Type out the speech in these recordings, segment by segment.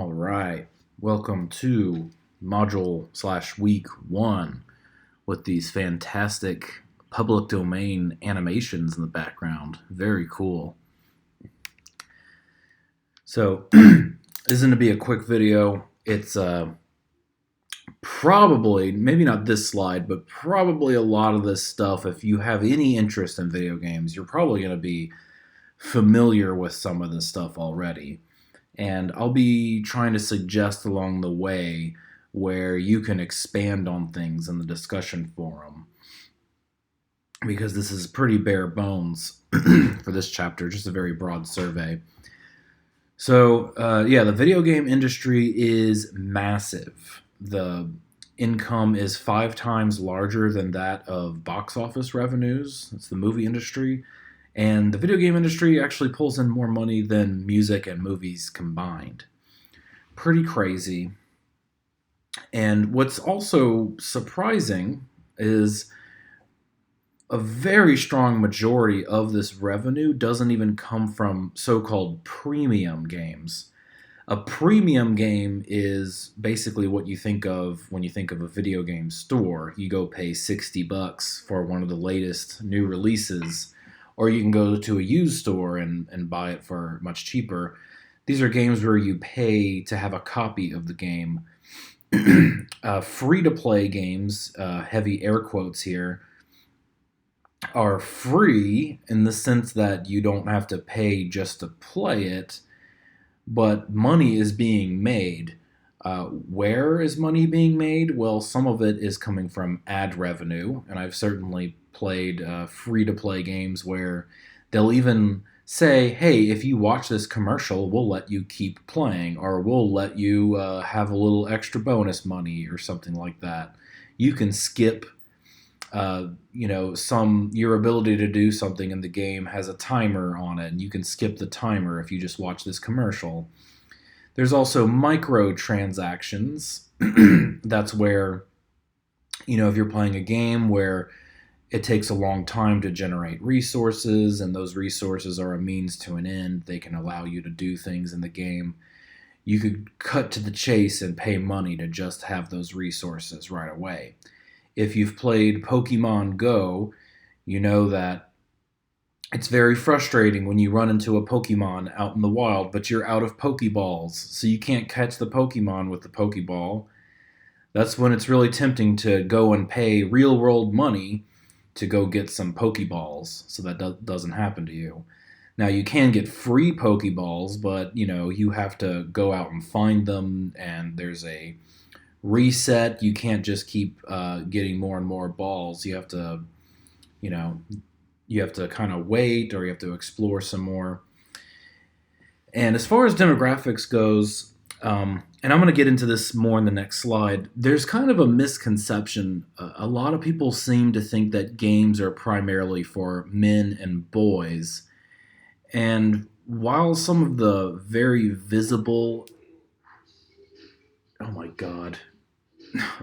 All right, welcome to module slash week one with these fantastic public domain animations in the background. Very cool. So, this is going to be a quick video. It's probably, maybe not this slide, but probably a lot of this stuff. If you have any interest in video games, you're probably going to be familiar with some of this stuff already. And I'll be trying to suggest along the way where you can expand on things in the discussion forum, because this is pretty bare bones for this chapter, just a very broad survey. So, the video game industry is massive. The income is 5 times larger than that of box office revenues. It's the movie industry. And the video game industry actually pulls in more money than music and movies combined. Pretty crazy. And what's also surprising is a very strong majority of this revenue doesn't even come from so-called premium games. A premium game is basically what you think of when you think of a video game store. You go pay $60 for one of the latest new releases, or you can go to a used store and buy it for much cheaper. These are games where you pay to have a copy of the game. Free-to-play games, heavy air quotes here, are free in the sense that you don't have to pay just to play it, but money is being made. Where is money being made? Well, some of it is coming from ad revenue, and I've certainly played free-to-play games where they'll even say, hey, if you watch this commercial, we'll let you keep playing, or we'll let you have a little extra bonus money or something like that. You can skip, your ability to do something in the game has a timer on it, and you can skip the timer if you just watch this commercial. There's also microtransactions. That's where, if you're playing a game where it takes a long time to generate resources, and those resources are a means to an end, they can allow you to do things in the game. You could cut to the chase and pay money to just have those resources right away. If you've played Pokemon Go, you know that it's very frustrating when you run into a Pokemon out in the wild, but you're out of Pokeballs, so you can't catch the Pokemon with the Pokeball. That's when it's really tempting to go and pay real-world money to go get some Pokeballs, so that doesn't happen to you. Now, you can get free Pokeballs, but, you have to go out and find them, and there's a reset. You can't just keep getting more and more balls. You have to, kind of wait, or you have to explore some more. And as far as demographics goes, and I'm going to get into this more in the next slide, there's kind of a misconception. A lot of people seem to think that games are primarily for men and boys. And while some of the very visible... Oh my God.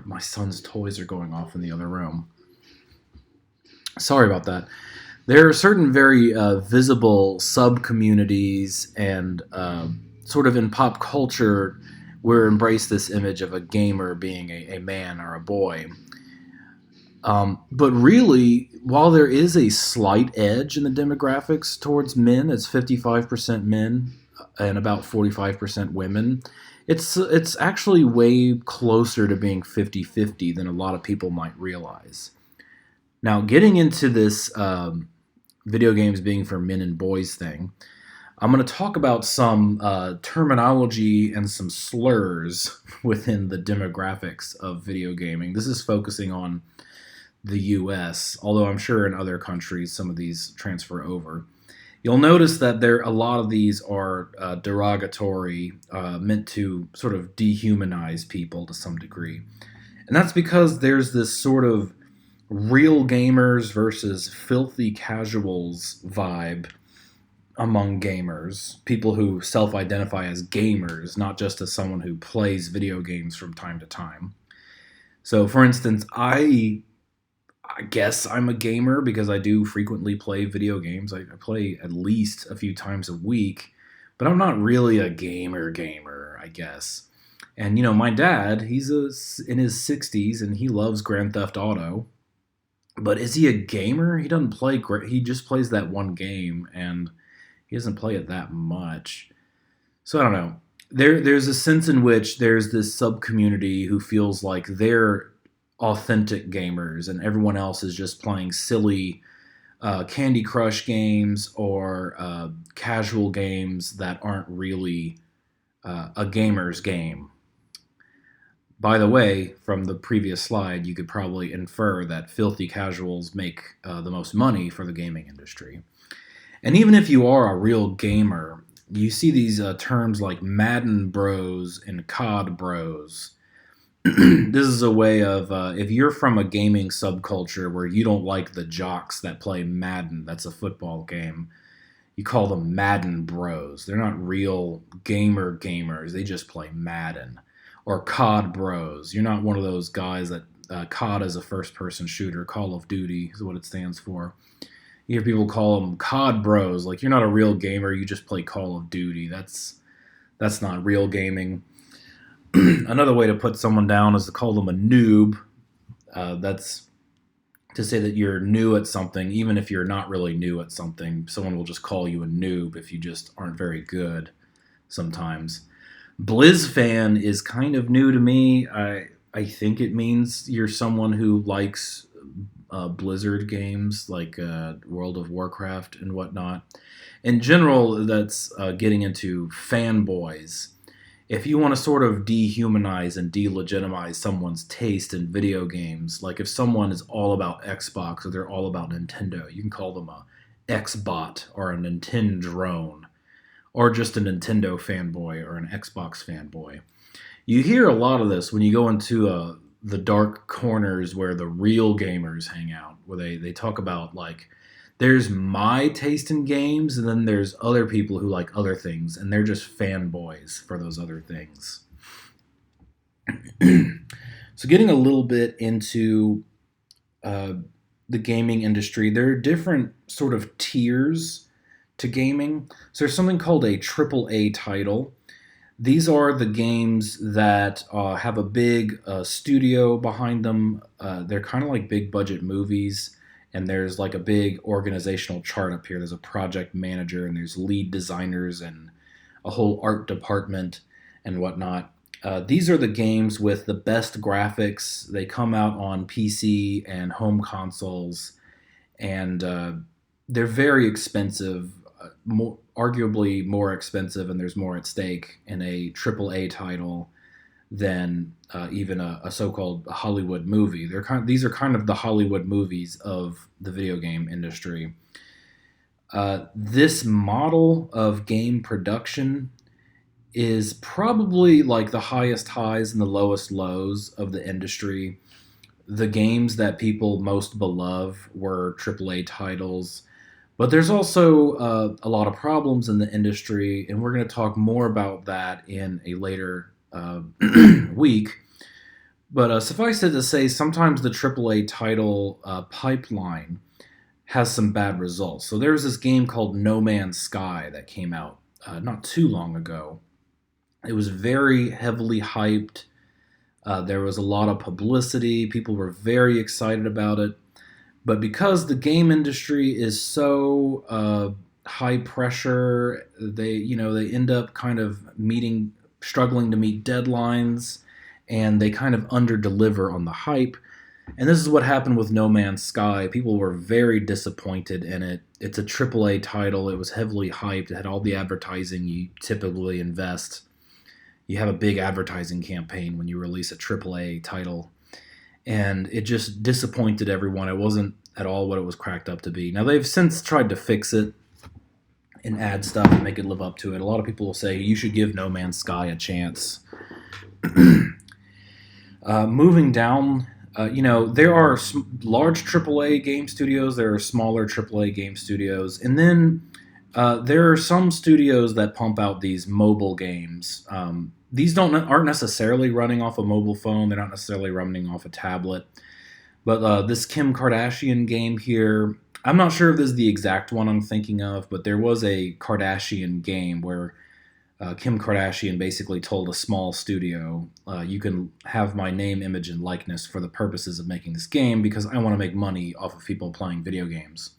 My son's toys are going off in the other room. Sorry about that. There are certain very visible sub-communities and sort of in pop culture, we're embraced this image of a gamer being a man or a boy. But really, while there is a slight edge in the demographics towards men, it's 55% men and about 45% women, it's actually way closer to being 50-50 than a lot of people might realize. Now, getting into this video games being for men and boys thing, I'm going to talk about some terminology and some slurs within the demographics of video gaming. This is focusing on the US, although I'm sure in other countries some of these transfer over. You'll notice that a lot of these are derogatory, meant to sort of dehumanize people to some degree. And that's because there's this sort of real gamers versus filthy casuals vibe among gamers, people who self-identify as gamers, not just as someone who plays video games from time to time. So, for instance, I guess I'm a gamer because I do frequently play video games. I play at least a few times a week, but I'm not really a gamer. I guess. And my dad, in his 60s and he loves Grand Theft Auto. But is he a gamer? He doesn't play great. He just plays that one game and he doesn't play it that much. So I don't know. There's a sense in which there's this sub community who feels like they're authentic gamers and everyone else is just playing silly Candy Crush games or casual games that aren't really a gamer's game. By the way, from the previous slide, you could probably infer that filthy casuals make the most money for the gaming industry. And even if you are a real gamer, you see these terms like Madden Bros and COD Bros. This is a way of, if you're from a gaming subculture where you don't like the jocks that play Madden, that's a football game, you call them Madden Bros. They're not real gamers, they just play Madden. Or COD Bros. You're not one of those guys that COD is a first-person shooter. Call of Duty is what it stands for. You hear people call them COD Bros. Like, you're not a real gamer. You just play Call of Duty. That's not real gaming. Another way to put someone down is to call them a noob. That's to say that you're new at something, even if you're not really new at something. Someone will just call you a noob if you just aren't very good sometimes. BlizzFan is kind of new to me. I think it means you're someone who likes Blizzard games like World of Warcraft and whatnot. In general, that's getting into fanboys. If you want to sort of dehumanize and delegitimize someone's taste in video games, like if someone is all about Xbox or they're all about Nintendo, you can call them a Xbot or a Nintendrone, or just a Nintendo fanboy or an Xbox fanboy. You hear a lot of this when you go into the dark corners where the real gamers hang out, where they talk about, like, there's my taste in games, and then there's other people who like other things, and they're just fanboys for those other things. So getting a little bit into the gaming industry, there are different sort of tiers to gaming. So there's something called a AAA title. These are the games that have a big studio behind them. They're kind of like big budget movies, and there's like a big organizational chart up here. There's a project manager, and there's lead designers, and a whole art department, and whatnot. These are the games with the best graphics. They come out on PC and home consoles, and they're very expensive. Arguably more expensive, and there's more at stake in a AAA title than even a so-called Hollywood movie. These are kind of the Hollywood movies of the video game industry. This model of game production is probably like the highest highs and the lowest lows of the industry. The games that people most beloved were AAA titles. But there's also a lot of problems in the industry, and we're going to talk more about that in a later week. But suffice it to say, sometimes the AAA title pipeline has some bad results. So there was this game called No Man's Sky that came out not too long ago. It was very heavily hyped. There was a lot of publicity. People were very excited about it. But because the game industry is so high pressure, they end up kind of struggling to meet deadlines, and they kind of under-deliver on the hype. And this is what happened with No Man's Sky. People were very disappointed in it. It's a AAA title. It was heavily hyped. It had all the advertising you typically invest. You have a big advertising campaign when you release a AAA title. And it just disappointed everyone. It wasn't at all what it was cracked up to be. Now, they've since tried to fix it and add stuff and make it live up to it. A lot of people will say you should give No Man's Sky a chance. Moving down, there are large AAA game studios. There are smaller AAA game studios. And then there are some studios that pump out these mobile games. These aren't necessarily running off a mobile phone. They're not necessarily running off a tablet. But this Kim Kardashian game here, I'm not sure if this is the exact one I'm thinking of, but there was a Kardashian game where Kim Kardashian basically told a small studio, you can have my name, image, and likeness for the purposes of making this game because I want to make money off of people playing video games.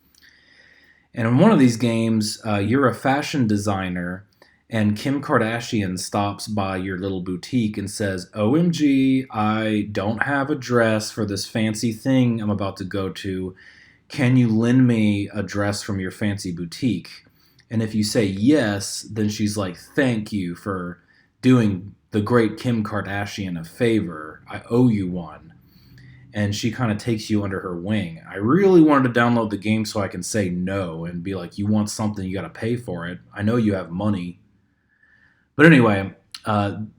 And in one of these games, you're a fashion designer, and Kim Kardashian stops by your little boutique and says, OMG, I don't have a dress for this fancy thing I'm about to go to. Can you lend me a dress from your fancy boutique? And if you say yes, then she's like, thank you for doing the great Kim Kardashian a favor. I owe you one. And she kind of takes you under her wing. I really wanted to download the game so I can say no and be like, you want something, you got to pay for it. I know you have money. But anyway,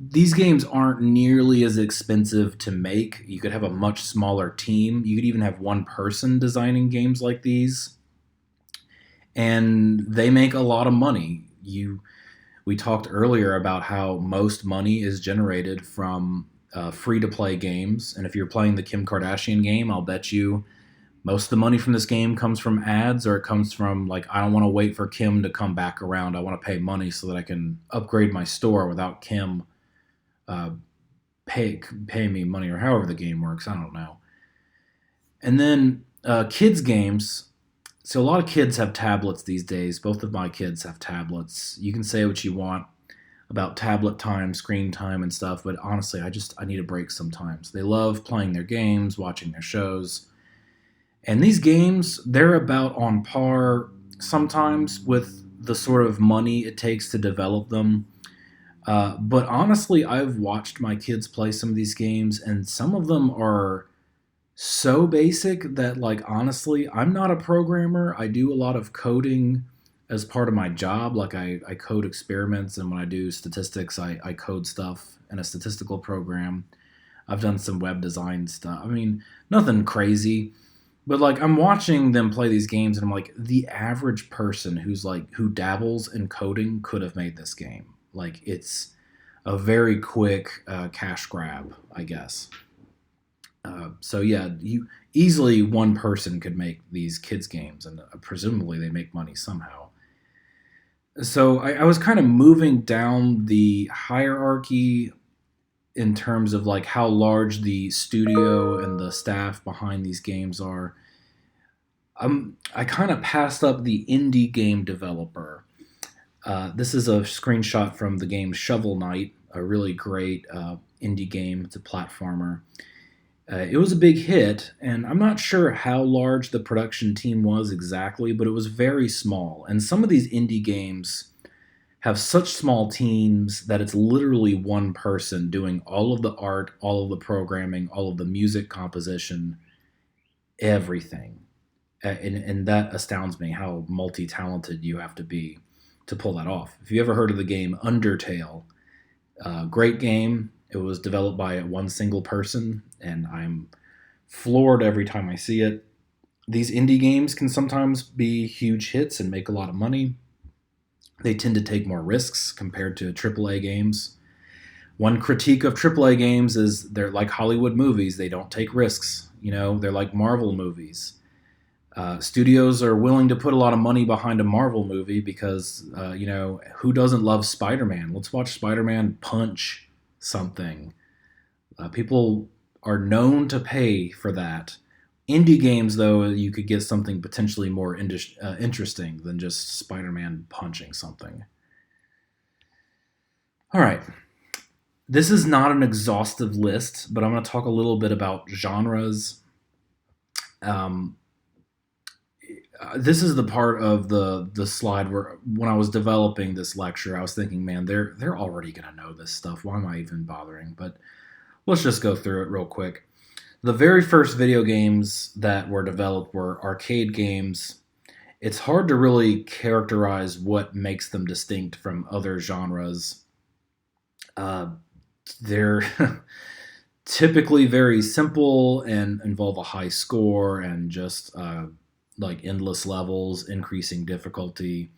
these games aren't nearly as expensive to make. You could have a much smaller team. You could even have one person designing games like these. And they make a lot of money. We talked earlier about how most money is generated from free-to-play games. And if you're playing the Kim Kardashian game, I'll bet you most of the money from this game comes from ads, or it comes from, like, I don't want to wait for Kim to come back around. I want to pay money so that I can upgrade my store without Kim uh, pay me money, or however the game works. I don't know. And then kids games. So a lot of kids have tablets these days. Both of my kids have tablets. You can say what you want about tablet time, screen time, and stuff, but honestly, I need a break sometimes. They love playing their games, watching their shows. And these games, they're about on par sometimes with the sort of money it takes to develop them. But honestly, I've watched my kids play some of these games, and some of them are so basic that, like, honestly, I'm not a programmer. I do a lot of coding as part of my job. Like, I code experiments, and when I do statistics, I code stuff in a statistical program. I've done some web design stuff. I mean, nothing crazy. But, like, I'm watching them play these games, and I'm like, the average person who dabbles in coding could have made this game. Like, it's a very quick cash grab, I guess. So yeah, you easily one person could make these kids games, and presumably they make money somehow. So I was kind of moving down the hierarchy in terms of, like, how large the studio and the staff behind these games are. I kind of passed up the indie game developer. This is a screenshot from the game Shovel Knight, a really great indie game. It's a platformer. It was a big hit, and I'm not sure how large the production team was exactly, but it was very small. And some of these indie games have such small teams that it's literally one person doing all of the art, all of the programming, all of the music composition, everything. And that astounds me, how multi-talented you have to be to pull that off. If you ever heard of the game Undertale, great game. It was developed by one single person, and I'm floored every time I see it. These indie games can sometimes be huge hits and make a lot of money. They tend to take more risks compared to AAA games. One critique of AAA games is they're like Hollywood movies. They don't take risks. They're like Marvel movies. Studios are willing to put a lot of money behind a Marvel movie because, who doesn't love Spider-Man? Let's watch Spider-Man punch something. People are known to pay for that. Indie games, though, you could get something potentially more interesting than just Spider-Man punching something. All right. This is not an exhaustive list, but I'm going to talk a little bit about genres. This is the part of the slide where, when I was developing this lecture, I was thinking, man, they're already going to know this stuff. Why am I even bothering? But let's just go through it real quick. The very first video games that were developed were arcade games. It's hard to really characterize what makes them distinct from other genres. They're typically very simple and involve a high score and just like endless levels, increasing difficulty.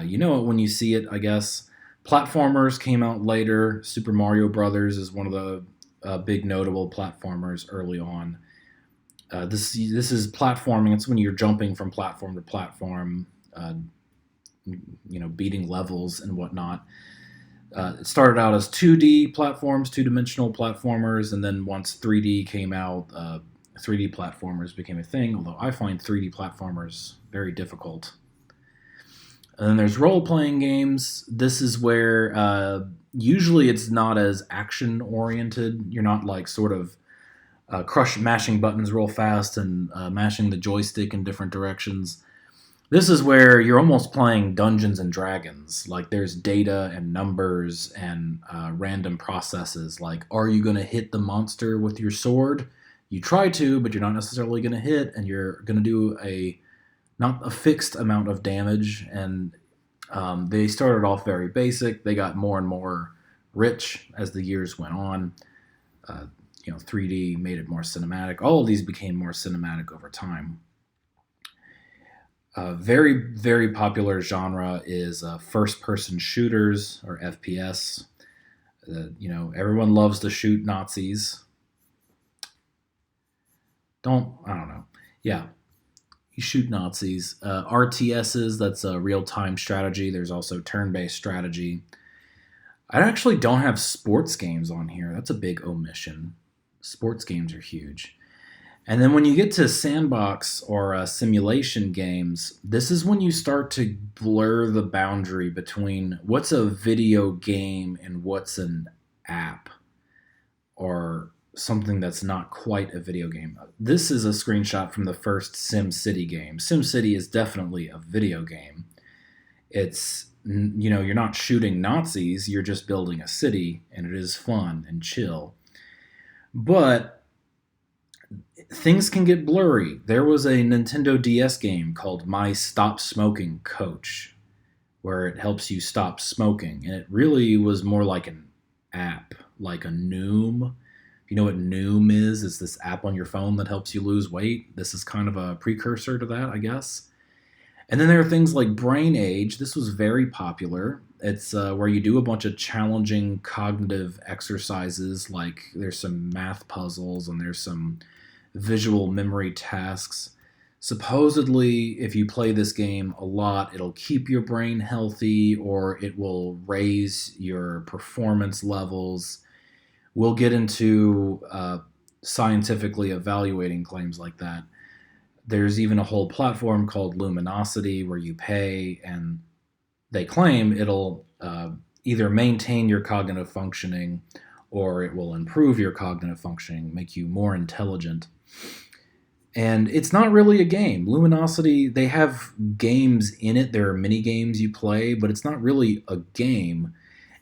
You know it when you see it, I guess. Platformers came out later. Super Mario Brothers is one of the big notable platformers early on. This is platforming. It's when you're jumping from platform to platform. beating levels and whatnot. It started out as 2D platforms, two-dimensional platformers, and then once 3D came out, 3D platformers became a thing, although I find 3D platformers very difficult. And then there's role-playing games. This is where usually it's not as action-oriented. You're not like sort of mashing buttons real fast and mashing the joystick in different directions. This is where you're almost playing Dungeons and Dragons. Like there's data and numbers and random processes. Like, are you going to hit the monster with your sword? You try to, but you're not necessarily going to hit, and you're going to do not a fixed amount of damage. And they started off very basic. They got more and more rich as the years went on. 3D made it more cinematic. All of these became more cinematic over time. Very, very popular genre is first-person shooters, or FPS. Everyone loves to shoot Nazis. I don't know. Yeah, you shoot Nazis. RTSs, that's a real-time strategy. There's also turn-based strategy. I actually don't have sports games on here. That's a big omission. Sports games are huge. And then when you get to sandbox or simulation games, this is when you start to blur the boundary between what's a video game and what's an app or something that's not quite a video game. This is a screenshot from the first SimCity game. SimCity is definitely a video game. It's, you're not shooting Nazis, you're just building a city, and it is fun and chill. But things can get blurry. There was a Nintendo DS game called My Stop Smoking Coach, where it helps you stop smoking. And it really was more like an app, like a Noom. If you know what Noom is, it's this app on your phone that helps you lose weight. This is kind of a precursor to that, I guess. And then there are things like Brain Age. This was very popular. It's where you do a bunch of challenging cognitive exercises, like there's some math puzzles and there's some visual memory tasks. Supposedly, if you play this game a lot, it'll keep your brain healthy or it will raise your performance levels. We'll get into scientifically evaluating claims like that. There's even a whole platform called Luminosity where you pay and they claim it'll either maintain your cognitive functioning or it will improve your cognitive functioning, make you more intelligent. And it's not really a game. Luminosity, they have games in it. There are mini games you play, but it's not really a game.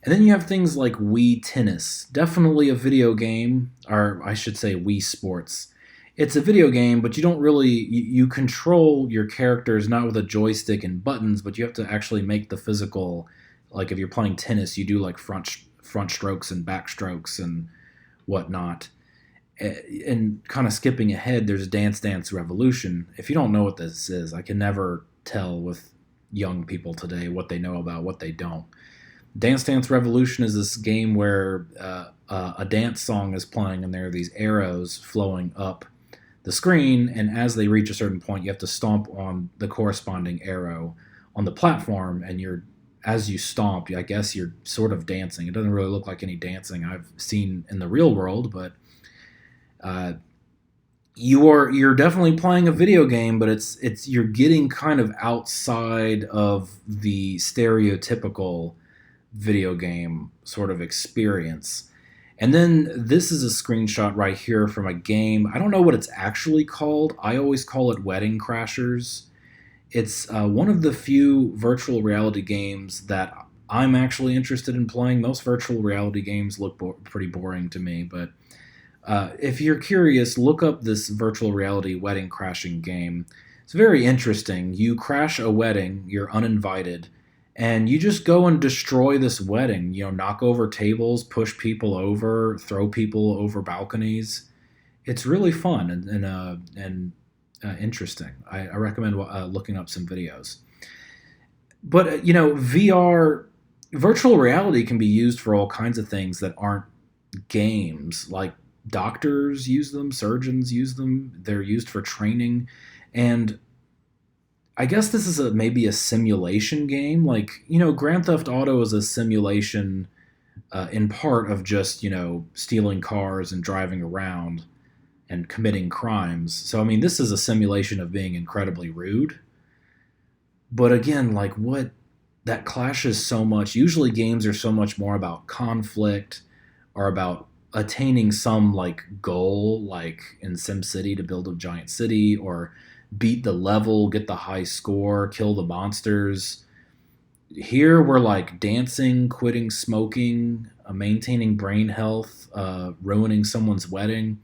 And then you have things like Wii Tennis. Definitely a video game, or I should say Wii Sports. It's a video game, but you don't really, you control your characters not with a joystick and buttons, but you have to actually make the physical, like if you're playing tennis, you do like front strokes and back strokes and whatnot. And kind of skipping ahead, there's Dance Dance Revolution. If you don't know what this is, I can never tell with young people today what they know about what they don't. Dance Dance Revolution is this game where a dance song is playing and there are these arrows flowing up the screen, and as they reach a certain point, you have to stomp on the corresponding arrow on the platform, and as you stomp, I guess you're sort of dancing. It doesn't really look like any dancing I've seen in the real world, but you're definitely playing a video game, but it's you're getting kind of outside of the stereotypical video game sort of experience. And then this is a screenshot right here from a game. I don't know what it's actually called. I always call it Wedding Crashers. It's one of the few virtual reality games that I'm actually interested in playing. Most virtual reality games look pretty boring to me, but if you're curious, look up this virtual reality wedding crashing game. It's very interesting. You crash a wedding, you're uninvited, and you just go and destroy this wedding. Knock over tables, push people over, throw people over balconies. It's really fun and interesting. I recommend looking up some videos. But VR, virtual reality can be used for all kinds of things that aren't games. Like doctors use them, surgeons use them. They're used for training, and I guess this is maybe a simulation game. Like, Grand Theft Auto is a simulation in part of just, stealing cars and driving around and committing crimes. So, I mean, this is a simulation of being incredibly rude. But again, like, what that clashes so much. Usually, games are so much more about conflict or about attaining some like goal, like in SimCity to build a giant city or beat the level, get the high score, kill the monsters. Here we're like dancing, quitting smoking, maintaining brain health, ruining someone's wedding.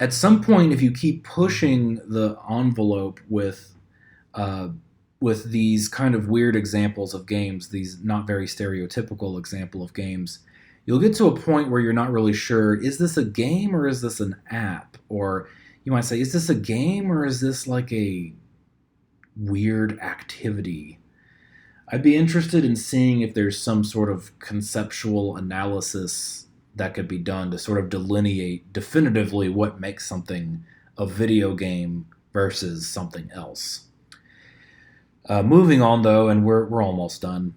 At some point, if you keep pushing the envelope uh, with these kind of weird examples of games, these not very stereotypical example of games, you'll get to a point where you're not really sure, is this a game or is this an app? Or you might say, is this a game or is this like a weird activity? I'd be interested in seeing if there's some sort of conceptual analysis that could be done to sort of delineate definitively what makes something a video game versus something else. Moving on though, and we're almost done.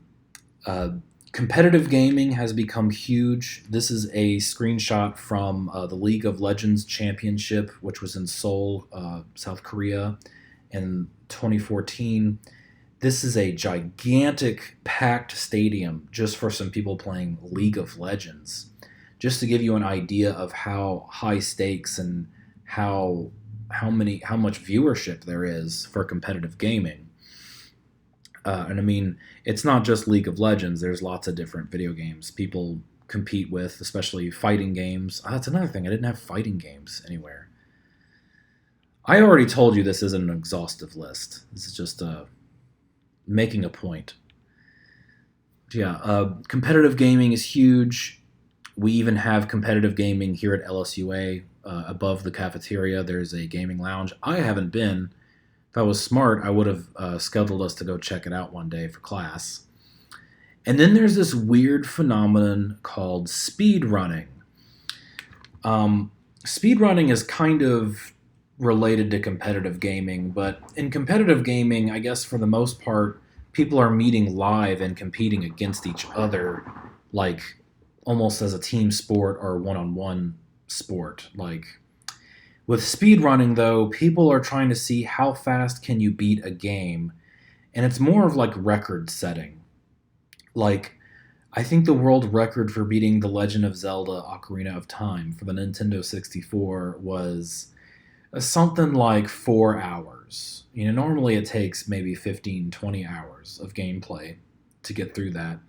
Uh, Competitive gaming has become huge. This is a screenshot from the League of Legends Championship, which was in Seoul, South Korea, in 2014. This is a gigantic packed stadium just for some people playing League of Legends. Just to give you an idea of how high stakes and how much viewership there is for competitive gaming. And I mean, it's not just League of Legends. There's lots of different video games people compete with, especially fighting games. Oh, that's another thing. I didn't have fighting games anywhere. I already told you this isn't an exhaustive list. This is just making a point. Yeah, competitive gaming is huge. We even have competitive gaming here at LSUA. Above the cafeteria, there's a gaming lounge. I haven't been. If I was smart, I would have scheduled us to go check it out one day for class. And then there's this weird phenomenon called speed running. Speed running is kind of related to competitive gaming, but in competitive gaming, I guess for the most part, people are meeting live and competing against each other, like almost as a team sport or one-on-one sport. Like with speedrunning, though, people are trying to see how fast can you beat a game, and it's more of like record setting. Like, I think the world record for beating The Legend of Zelda Ocarina of Time for the Nintendo 64 was something like 4 hours. Normally it takes maybe 15, 20 hours of gameplay to get through that.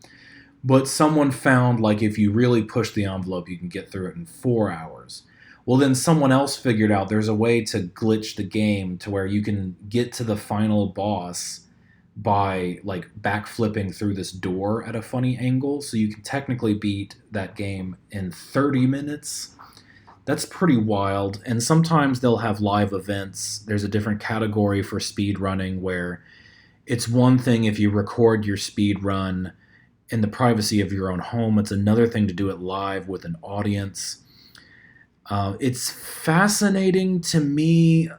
But someone found like if you really push the envelope, you can get through it in 4 hours. Well, then someone else figured out there's a way to glitch the game to where you can get to the final boss by like backflipping through this door at a funny angle. So you can technically beat that game in 30 minutes. That's pretty wild. And sometimes they'll have live events. There's a different category for speed running where it's one thing if you record your speed run in the privacy of your own home. It's another thing to do it live with an audience. It's fascinating to me.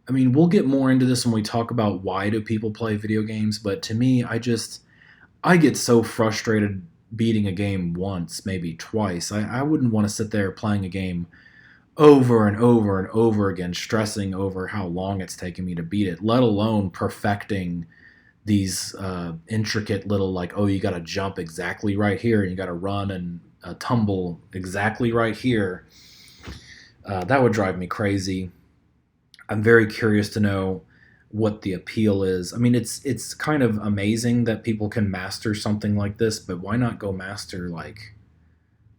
I mean, we'll get more into this when we talk about why do people play video games, but to me, I get so frustrated beating a game once, maybe twice. I wouldn't want to sit there playing a game over and over and over again, stressing over how long it's taken me to beat it, let alone perfecting these intricate little like, oh, you got to jump exactly right here and you got to run and tumble exactly right here. That would drive me crazy. I'm very curious to know what the appeal is. I mean, it's kind of amazing that people can master something like this, but why not go master like,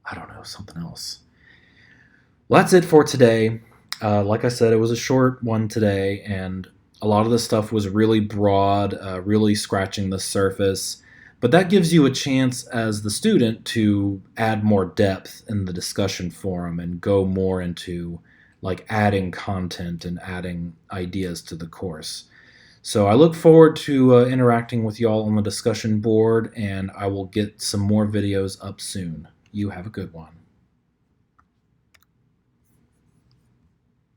I don't know, something else? Well, that's it for today. Like I said, it was a short one today, and a lot of the stuff was really broad, really scratching the surface. But that gives you a chance as the student to add more depth in the discussion forum and go more into like adding content and adding ideas to the course. So I look forward to interacting with y'all on the discussion board, and I will get some more videos up soon. You have a good one.